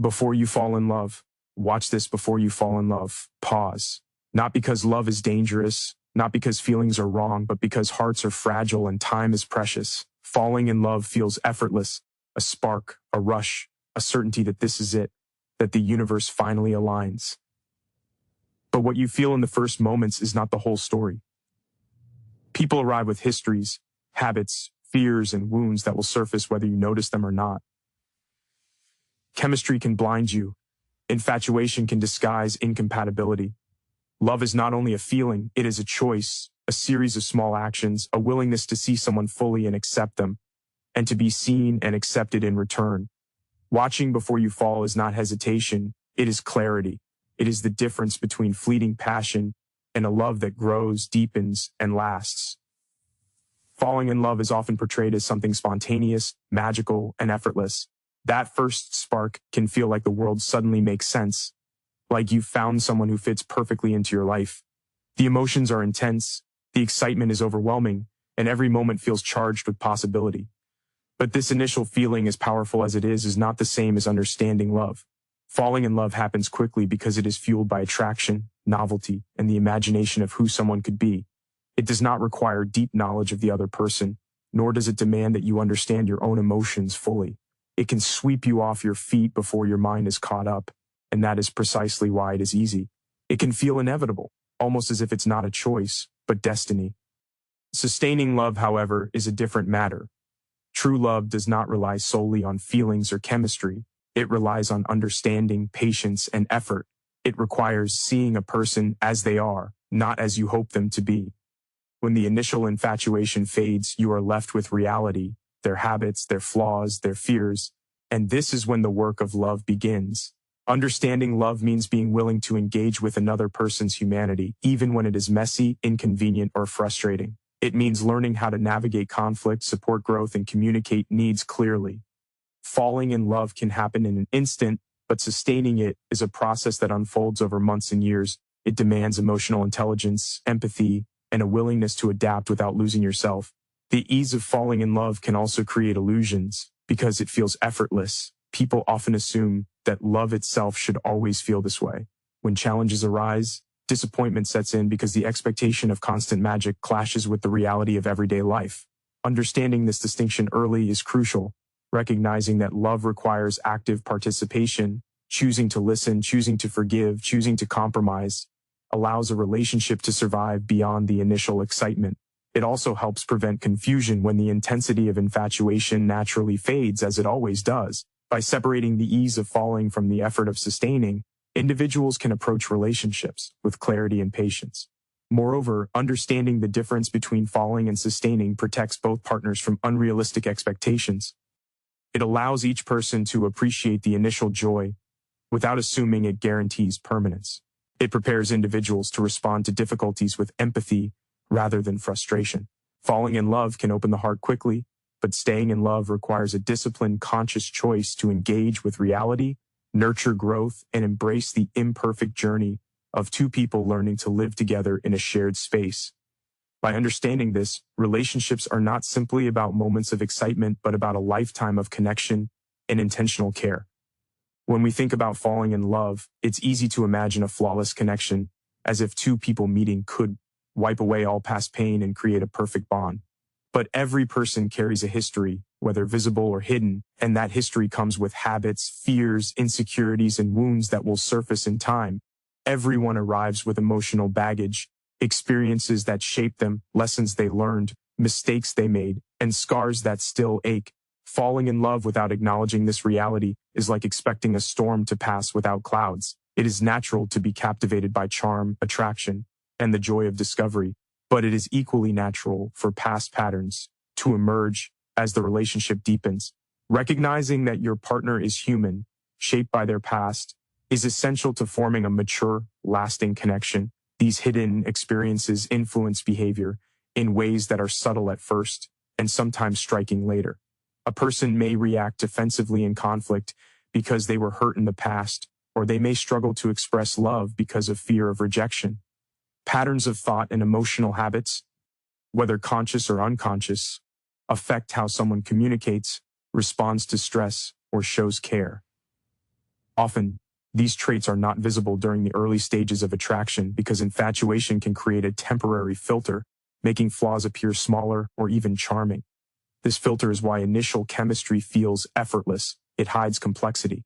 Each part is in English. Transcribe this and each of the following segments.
Before you fall in love, watch this before you fall in love. Pause. Not because love is dangerous, not because feelings are wrong, but because hearts are fragile and time is precious. Falling in love feels effortless, a spark, a rush, a certainty that this is it, that the universe finally aligns. But what you feel in the first moments is not the whole story. People arrive with histories, habits, fears, and wounds that will surface whether you notice them or not. Chemistry can blind you. Infatuation can disguise incompatibility. Love is not only a feeling, it is a choice, a series of small actions, a willingness to see someone fully and accept them, and to be seen and accepted in return. Watching before you fall is not hesitation, it is clarity. It is the difference between fleeting passion and a love that grows, deepens, and lasts. Falling in love is often portrayed as something spontaneous, magical, and effortless. That first spark can feel like the world suddenly makes sense, like you've found someone who fits perfectly into your life. The emotions are intense, the excitement is overwhelming, and every moment feels charged with possibility. But this initial feeling, as powerful as it is not the same as understanding love. Falling in love happens quickly because it is fueled by attraction, novelty, and the imagination of who someone could be. It does not require deep knowledge of the other person, nor does it demand that you understand your own emotions fully. It can sweep you off your feet before your mind is caught up, and that is precisely why it is easy. It can feel inevitable, almost as if it's not a choice, but destiny. Sustaining love, however, is a different matter. True love does not rely solely on feelings or chemistry. It relies on understanding, patience, and effort. It requires seeing a person as they are, not as you hope them to be. When the initial infatuation fades, you are left with reality, their habits, their flaws, their fears, and this is when the work of love begins. Understanding love means being willing to engage with another person's humanity, even when it is messy, inconvenient, or frustrating. It means learning how to navigate conflict, support growth, and communicate needs clearly. Falling in love can happen in an instant, but sustaining it is a process that unfolds over months and years. It demands emotional intelligence, empathy, and a willingness to adapt without losing yourself. The ease of falling in love can also create illusions. Because it feels effortless, people often assume that love itself should always feel this way. When challenges arise, disappointment sets in because the expectation of constant magic clashes with the reality of everyday life. Understanding this distinction early is crucial, recognizing that love requires active participation, choosing to listen, choosing to forgive, choosing to compromise, allows a relationship to survive beyond the initial excitement. It also helps prevent confusion when the intensity of infatuation naturally fades, as it always does. By separating the ease of falling from the effort of sustaining, individuals can approach relationships with clarity and patience. Moreover, understanding the difference between falling and sustaining protects both partners from unrealistic expectations. It allows each person to appreciate the initial joy without assuming it guarantees permanence. It prepares individuals to respond to difficulties with empathy rather than frustration. Falling in love can open the heart quickly, but staying in love requires a disciplined, conscious choice to engage with reality, nurture growth, and embrace the imperfect journey of two people learning to live together in a shared space. By understanding this, relationships are not simply about moments of excitement, but about a lifetime of connection and intentional care. When we think about falling in love, it's easy to imagine a flawless connection, as if two people meeting could wipe away all past pain and create a perfect bond. But every person carries a history, whether visible or hidden, and that history comes with habits, fears, insecurities, and wounds that will surface in time. Everyone arrives with emotional baggage, experiences that shaped them, lessons they learned, mistakes they made, and scars that still ache. Falling in love without acknowledging this reality is like expecting a storm to pass without clouds. It is natural to be captivated by charm, attraction, and the joy of discovery, but it is equally natural for past patterns to emerge as the relationship deepens. Recognizing that your partner is human, shaped by their past, is essential to forming a mature, lasting connection. These hidden experiences influence behavior in ways that are subtle at first and sometimes striking later. A person may react defensively in conflict because they were hurt in the past, or they may struggle to express love because of fear of rejection. Patterns of thought and emotional habits, whether conscious or unconscious, affect how someone communicates, responds to stress, or shows care. Often, these traits are not visible during the early stages of attraction because infatuation can create a temporary filter, making flaws appear smaller or even charming. This filter is why initial chemistry feels effortless. It hides complexity.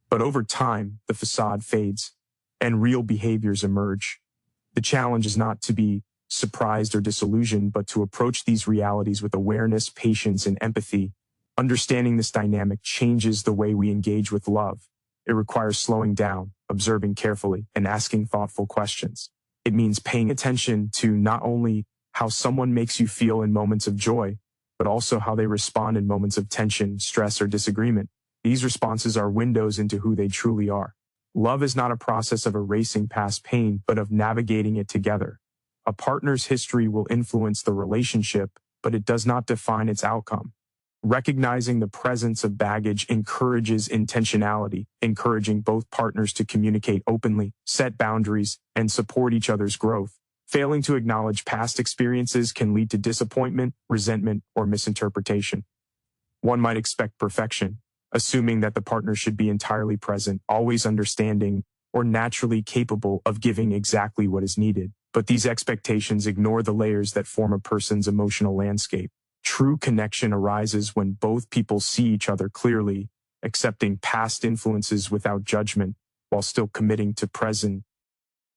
But over time, the facade fades, and real behaviors emerge. The challenge is not to be surprised or disillusioned, but to approach these realities with awareness, patience, and empathy. Understanding this dynamic changes the way we engage with love. It requires slowing down, observing carefully, and asking thoughtful questions. It means paying attention to not only how someone makes you feel in moments of joy, but also how they respond in moments of tension, stress, or disagreement. These responses are windows into who they truly are. Love is not a process of erasing past pain, but of navigating it together. A partner's history will influence the relationship, but it does not define its outcome. Recognizing the presence of baggage encourages intentionality, encouraging both partners to communicate openly, set boundaries, and support each other's growth. Failing to acknowledge past experiences can lead to disappointment, resentment, or misinterpretation. One might expect perfection, assuming that the partner should be entirely present, always understanding, or naturally capable of giving exactly what is needed. But these expectations ignore the layers that form a person's emotional landscape. True connection arises when both people see each other clearly, accepting past influences without judgment, while still committing to present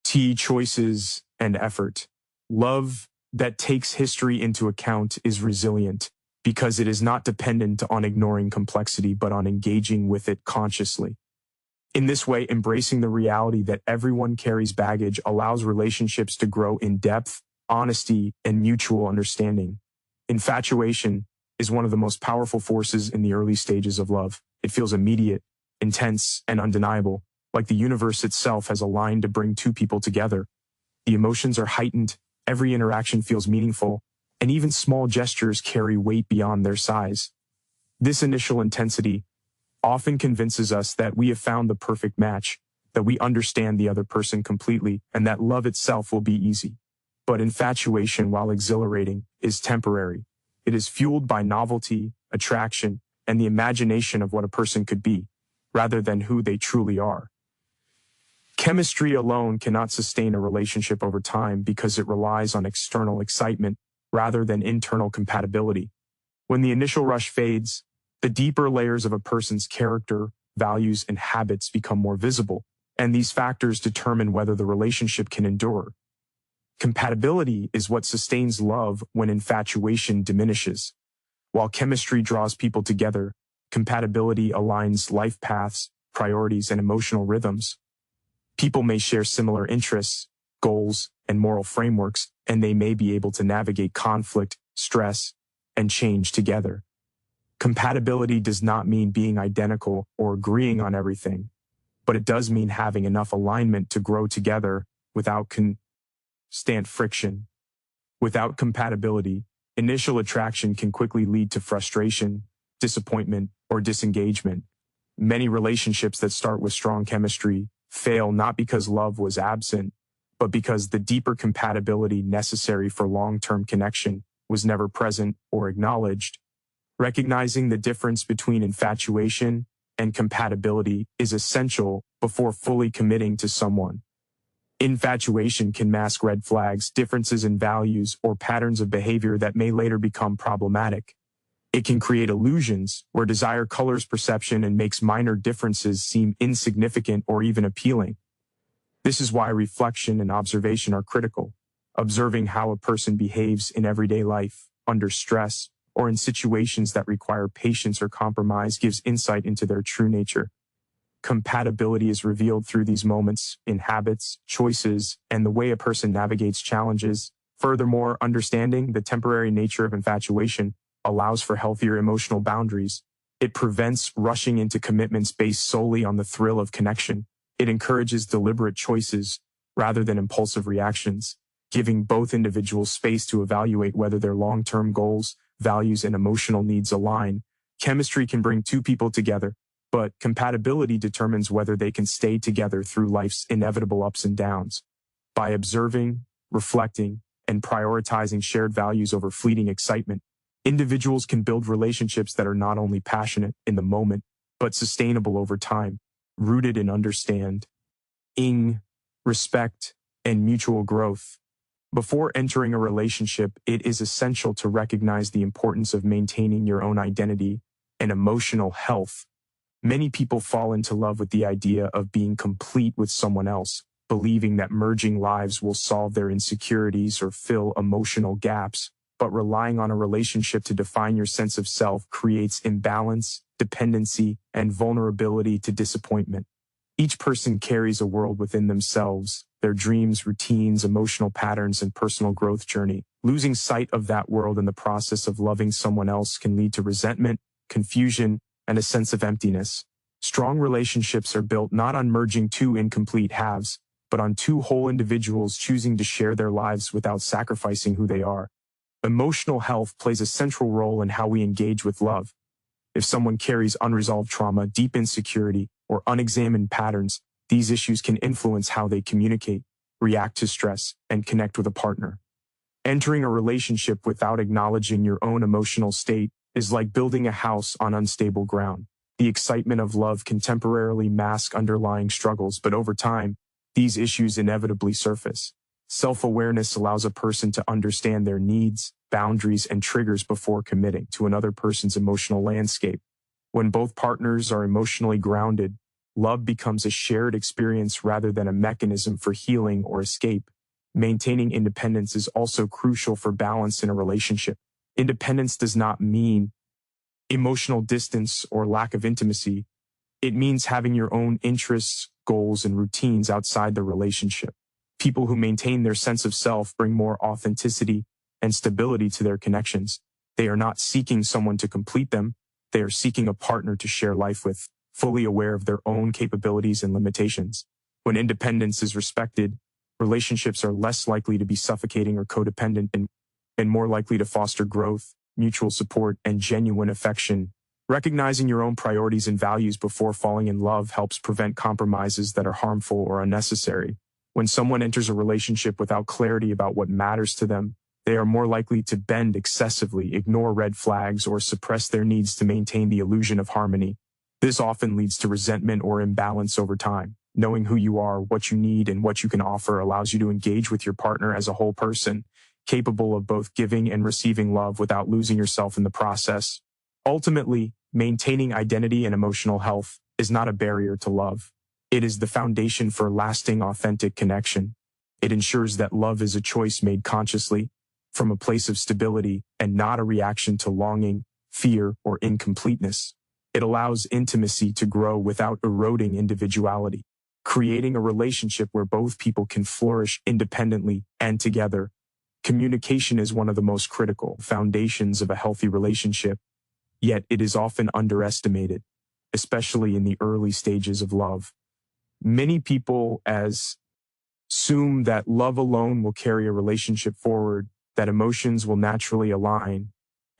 choices and effort. Love that takes history into account is resilient, because it is not dependent on ignoring complexity but on engaging with it consciously. In this way, embracing the reality that everyone carries baggage allows relationships to grow in depth, honesty, and mutual understanding. Infatuation is one of the most powerful forces in the early stages of love. It feels immediate, intense, and undeniable, like the universe itself has aligned to bring two people together. The emotions are heightened, every interaction feels meaningful, and even small gestures carry weight beyond their size. This initial intensity often convinces us that we have found the perfect match, that we understand the other person completely, and that love itself will be easy. But infatuation, while exhilarating, is temporary. It is fueled by novelty, attraction, and the imagination of what a person could be, rather than who they truly are. Chemistry alone cannot sustain a relationship over time because it relies on external excitement rather than internal compatibility. When the initial rush fades, the deeper layers of a person's character, values, and habits become more visible, and these factors determine whether the relationship can endure. Compatibility is what sustains love when infatuation diminishes. While chemistry draws people together, compatibility aligns life paths, priorities, and emotional rhythms. People may share similar interests, goals, and moral frameworks, and they may be able to navigate conflict, stress, and change together. Compatibility does not mean being identical or agreeing on everything, but it does mean having enough alignment to grow together without constant friction. Without compatibility, initial attraction can quickly lead to frustration, disappointment, or disengagement. Many relationships that start with strong chemistry fail not because love was absent, but because the deeper compatibility necessary for long-term connection was never present or acknowledged. Recognizing the difference between infatuation and compatibility is essential before fully committing to someone. Infatuation can mask red flags, differences in values, or patterns of behavior that may later become problematic. It can create illusions where desire colors perception and makes minor differences seem insignificant or even appealing. This is why reflection and observation are critical. Observing how a person behaves in everyday life, under stress, or in situations that require patience or compromise gives insight into their true nature. Compatibility is revealed through these moments in habits, choices, and the way a person navigates challenges. Furthermore, understanding the temporary nature of infatuation allows for healthier emotional boundaries. It prevents rushing into commitments based solely on the thrill of connection. It encourages deliberate choices rather than impulsive reactions, giving both individuals space to evaluate whether their long-term goals, values, and emotional needs align. Chemistry can bring two people together, but compatibility determines whether they can stay together through life's inevitable ups and downs. By observing, reflecting, and prioritizing shared values over fleeting excitement, individuals can build relationships that are not only passionate in the moment, but sustainable over time. rooted in understanding, respect, and mutual growth. Before entering a relationship, it is essential to recognize the importance of maintaining your own identity and emotional health. Many people fall into love with the idea of being complete with someone else, believing that merging lives will solve their insecurities or fill emotional gaps. But relying on a relationship to define your sense of self creates imbalance, dependency, and vulnerability to disappointment. Each person carries a world within themselves, their dreams, routines, emotional patterns, and personal growth journey. Losing sight of that world in the process of loving someone else can lead to resentment, confusion, and a sense of emptiness. Strong relationships are built not on merging two incomplete halves, but on two whole individuals choosing to share their lives without sacrificing who they are. Emotional health plays a central role in how we engage with love. If someone carries unresolved trauma, deep insecurity, or unexamined patterns, these issues can influence how they communicate, react to stress, and connect with a partner. Entering a relationship without acknowledging your own emotional state is like building a house on unstable ground. The excitement of love can temporarily mask underlying struggles, but over time, these issues inevitably surface. Self-awareness allows a person to understand their needs, boundaries, and triggers before committing to another person's emotional landscape. When both partners are emotionally grounded, love becomes a shared experience rather than a mechanism for healing or escape. Maintaining independence is also crucial for balance in a relationship. Independence does not mean emotional distance or lack of intimacy. It means having your own interests, goals, and routines outside the relationship. People who maintain their sense of self bring more authenticity and stability to their connections. They are not seeking someone to complete them. They are seeking a partner to share life with, fully aware of their own capabilities and limitations. When independence is respected, relationships are less likely to be suffocating or codependent and more likely to foster growth, mutual support, and genuine affection. Recognizing your own priorities and values before falling in love helps prevent compromises that are harmful or unnecessary. When someone enters a relationship without clarity about what matters to them, they are more likely to bend excessively, ignore red flags, or suppress their needs to maintain the illusion of harmony. This often leads to resentment or imbalance over time. Knowing who you are, what you need, and what you can offer allows you to engage with your partner as a whole person, capable of both giving and receiving love without losing yourself in the process. Ultimately, maintaining identity and emotional health is not a barrier to love. It is the foundation for lasting, authentic connection. It ensures that love is a choice made consciously, from a place of stability, and not a reaction to longing, fear, or incompleteness. It allows intimacy to grow without eroding individuality, creating a relationship where both people can flourish independently and together. Communication is one of the most critical foundations of a healthy relationship, yet it is often underestimated, especially in the early stages of love. Many people assume that love alone will carry a relationship forward, that emotions will naturally align,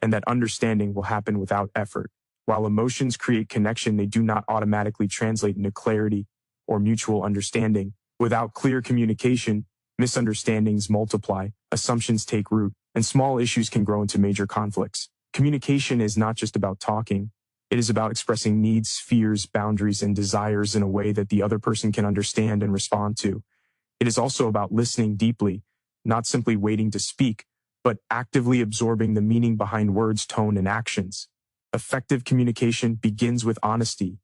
and that understanding will happen without effort. While emotions create connection, they do not automatically translate into clarity or mutual understanding. Without clear communication, misunderstandings multiply, assumptions take root, and small issues can grow into major conflicts. Communication is not just about talking. It is about expressing needs, fears, boundaries, and desires in a way that the other person can understand and respond to. It is also about listening deeply, not simply waiting to speak, but actively absorbing the meaning behind words, tone, and actions. Effective communication begins with honesty.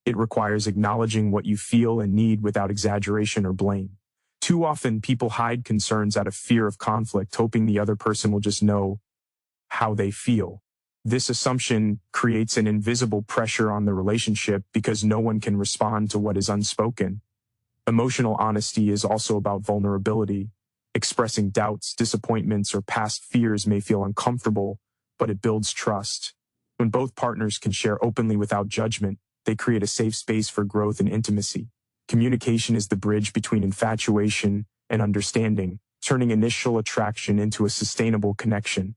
It requires acknowledging what you feel and need without exaggeration or blame. Too often, people hide concerns out of fear of conflict, hoping the other person will just know how they feel. This assumption creates an invisible pressure on the relationship because no one can respond to what is unspoken. Emotional honesty is also about vulnerability. Expressing doubts, disappointments, or past fears may feel uncomfortable, but it builds trust. When both partners can share openly without judgment, they create a safe space for growth and intimacy. Communication is the bridge between infatuation and understanding, turning initial attraction into a sustainable connection.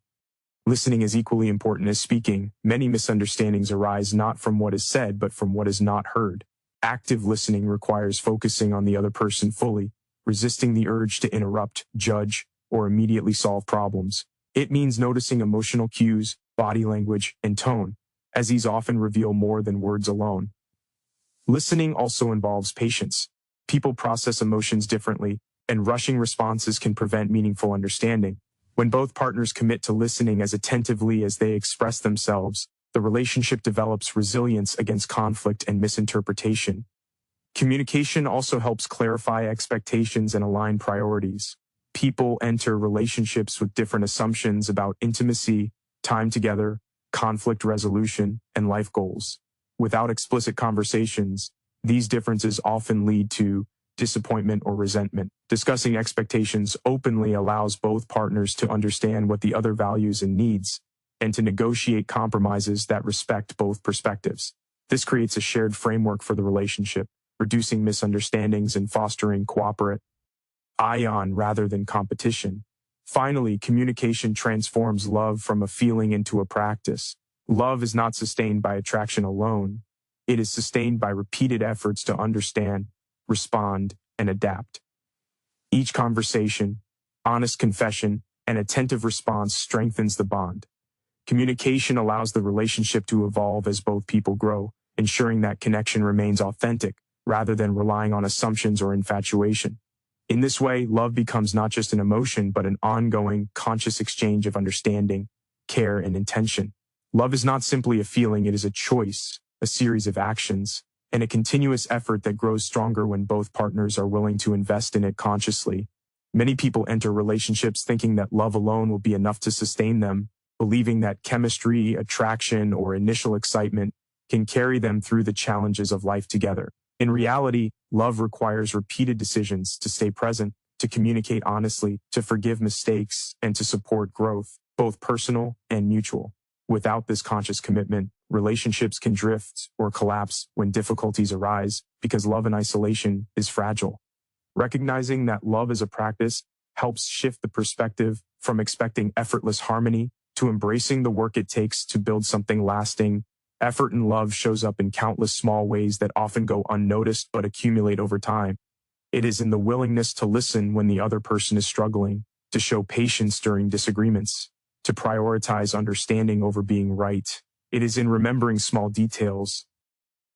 Listening is equally important as speaking. Many misunderstandings arise not from what is said, but from what is not heard. Active listening requires focusing on the other person fully, resisting the urge to interrupt, judge, or immediately solve problems. It means noticing emotional cues, body language, and tone, as these often reveal more than words alone. Listening also involves patience. People process emotions differently, and rushing responses can prevent meaningful understanding. When both partners commit to listening as attentively as they express themselves, the relationship develops resilience against conflict and misinterpretation. Communication also helps clarify expectations and align priorities. People enter relationships with different assumptions about intimacy, time together, conflict resolution, and life goals. Without explicit conversations, these differences often lead to disappointment or resentment. Discussing expectations openly allows both partners to understand what the other values and needs, and to negotiate compromises that respect both perspectives. This creates a shared framework for the relationship, reducing misunderstandings and fostering cooperation rather than competition. Finally, communication transforms love from a feeling into a practice. Love is not sustained by attraction alone. It is sustained by repeated efforts to understand, respond, and adapt. Each conversation, honest confession, and attentive response strengthens the bond. Communication allows the relationship to evolve as both people grow, ensuring that connection remains authentic rather than relying on assumptions or infatuation. In this way, love becomes not just an emotion, but an ongoing, conscious exchange of understanding, care, and intention. Love is not simply a feeling, it is a choice, a series of actions, and a continuous effort that grows stronger when both partners are willing to invest in it consciously. Many people enter relationships thinking that love alone will be enough to sustain them, believing that chemistry, attraction, or initial excitement can carry them through the challenges of life together. In reality, love requires repeated decisions to stay present, to communicate honestly, to forgive mistakes, and to support growth, both personal and mutual. Without this conscious commitment, relationships can drift or collapse when difficulties arise because love in isolation is fragile. Recognizing that love is a practice helps shift the perspective from expecting effortless harmony to embracing the work it takes to build something lasting. Effort in love shows up in countless small ways that often go unnoticed but accumulate over time. It is in the willingness to listen when the other person is struggling, to show patience during disagreements, to prioritize understanding over being right. It is in remembering small details,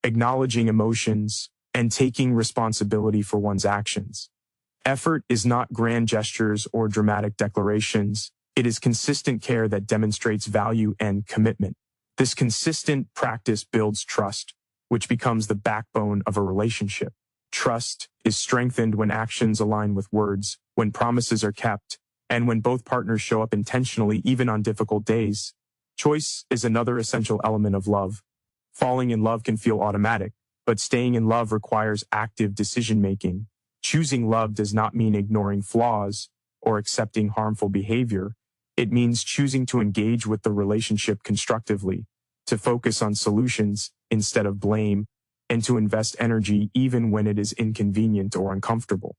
acknowledging emotions, and taking responsibility for one's actions. Effort is not grand gestures or dramatic declarations. It is consistent care that demonstrates value and commitment. This consistent practice builds trust, which becomes the backbone of a relationship. Trust is strengthened when actions align with words, when promises are kept, and when both partners show up intentionally even on difficult days. Choice is another essential element of love. Falling in love can feel automatic, but staying in love requires active decision-making. Choosing love does not mean ignoring flaws or accepting harmful behavior. It means choosing to engage with the relationship constructively, to focus on solutions instead of blame, and to invest energy even when it is inconvenient or uncomfortable.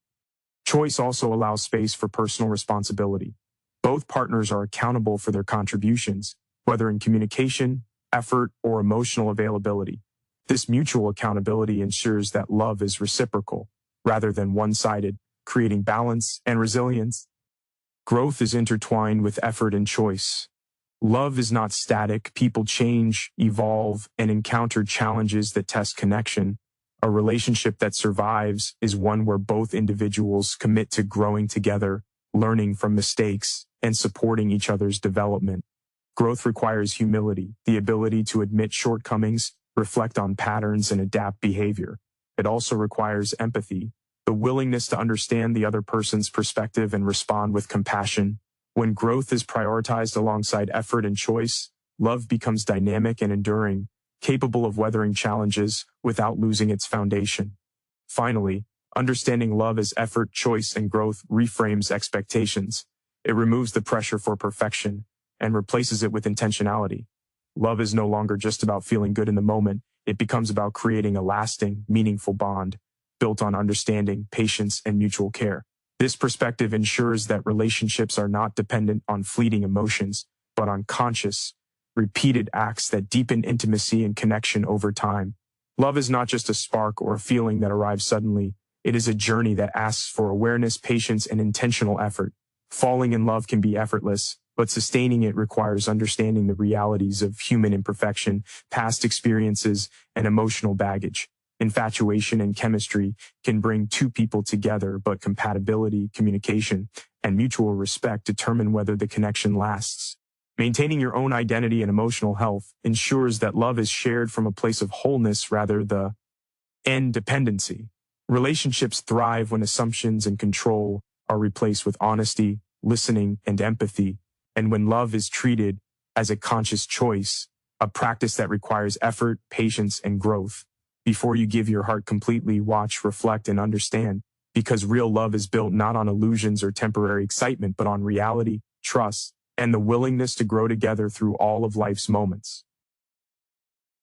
Choice also allows space for personal responsibility. Both partners are accountable for their contributions, whether in communication, effort, or emotional availability. This mutual accountability ensures that love is reciprocal, rather than one-sided, creating balance and resilience. Growth is intertwined with effort and choice. Love is not static. People change, evolve, and encounter challenges that test connection. A relationship that survives is one where both individuals commit to growing together, learning from mistakes, and supporting each other's development. Growth requires humility, the ability to admit shortcomings, reflect on patterns, and adapt behavior. It also requires empathy, the willingness to understand the other person's perspective and respond with compassion. When growth is prioritized alongside effort and choice, love becomes dynamic and enduring, capable of weathering challenges without losing its foundation. Finally, understanding love as effort, choice, and growth reframes expectations. It removes the pressure for perfection and replaces it with intentionality. Love is no longer just about feeling good in the moment. It becomes about creating a lasting, meaningful bond built on understanding, patience, and mutual care. This perspective ensures that relationships are not dependent on fleeting emotions, but on conscious, repeated acts that deepen intimacy and connection over time. Love is not just a spark or a feeling that arrives suddenly. It is a journey that asks for awareness, patience, and intentional effort. Falling in love can be effortless, but sustaining it requires understanding the realities of human imperfection, past experiences, and emotional baggage. Infatuation and chemistry can bring two people together, but compatibility, communication, and mutual respect determine whether the connection lasts. Maintaining your own identity and emotional health ensures that love is shared from a place of wholeness rather than dependency. Relationships thrive when assumptions and control are replaced with honesty, listening, and empathy, and when love is treated as a conscious choice, a practice that requires effort, patience, and growth. Before you give your heart completely, watch, reflect, and understand, because real love is built not on illusions or temporary excitement, but on reality, trust, and the willingness to grow together through all of life's moments.